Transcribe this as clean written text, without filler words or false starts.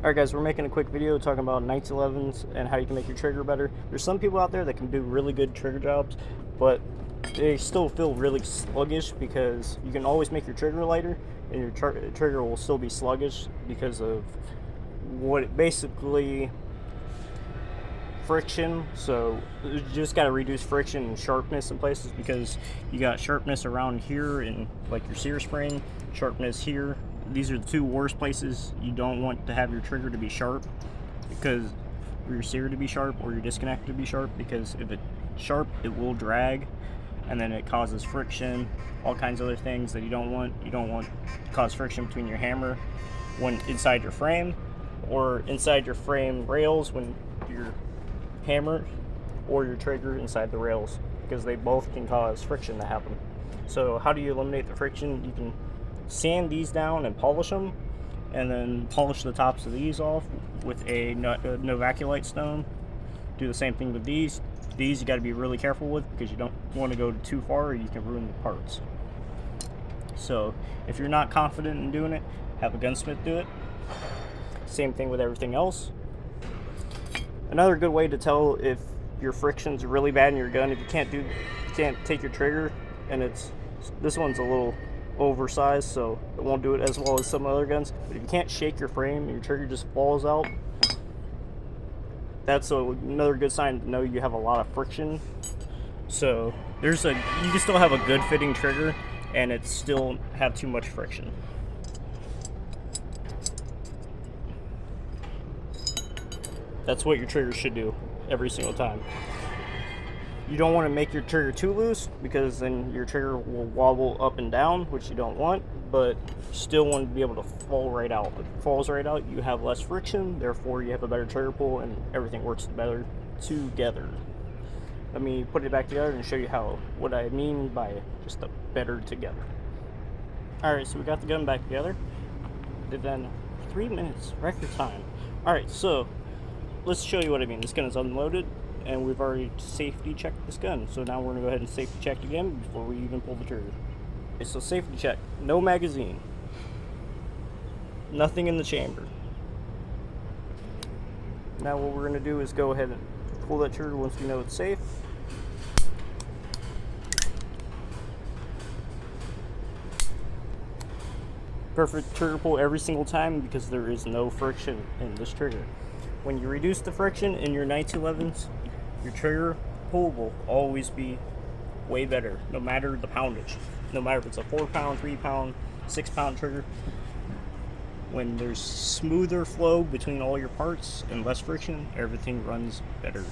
Alright guys, we're making a quick video talking about 1911s and how you can make your trigger better. There's some people out there that can do really good trigger jobs, but they still feel really sluggish because you can always make your trigger lighter and your trigger will still be sluggish because of what basically friction. So you just got to reduce friction and sharpness in places because you got sharpness around here and like your sear spring, sharpness here. These are the two worst places you don't want to have your trigger to be sharp, because or your sear to be sharp or your disconnect to be sharp, because if it's sharp it will drag and then it causes friction, all kinds of other things that you don't want. You don't want to cause friction between your hammer when inside your frame or inside your frame rails when your hammer or your trigger inside the rails, because they both can cause friction to happen. So how do you eliminate the friction? You can sand these down and polish them, and then polish the tops of these off with a Novaculite stone. Do the same thing with these. These you got to be really careful with because you don't want to go too far or you can ruin the parts. So if you're not confident in doing it, have a gunsmith do it. Same thing with everything else. Another good way to tell if your friction's really bad in your gun, if you can't take your trigger, and this one's a little oversized, so it won't do it as well as some other guns. But if you can't shake your frame and your trigger just falls out, that's another good sign to know you have a lot of friction. So you can still have a good fitting trigger and it still have too much friction. That's what your trigger should do every single time. You don't want to make your trigger too loose because then your trigger will wobble up and down, which you don't want, but you still want to be able to fall right out. If it falls right out, you have less friction, therefore you have a better trigger pull and everything works better together. Let me put it back together and show you what I mean by just a better together. Alright, so we got the gun back together. Did that in 3 minutes, record time. Alright, so let's show you what I mean. This gun is unloaded and we've already safety checked this gun. So now we're gonna go ahead and safety check again before we even pull the trigger. Okay, so safety check, no magazine, nothing in the chamber. Now what we're gonna do is go ahead and pull that trigger once we know it's safe. Perfect trigger pull every single time because there is no friction in this trigger. When you reduce the friction in your 1911s, your trigger pull will always be way better, no matter the poundage. No matter if it's a 4 pound, 3 pound, 6 pound trigger. When there's smoother flow between all your parts and less friction, everything runs better.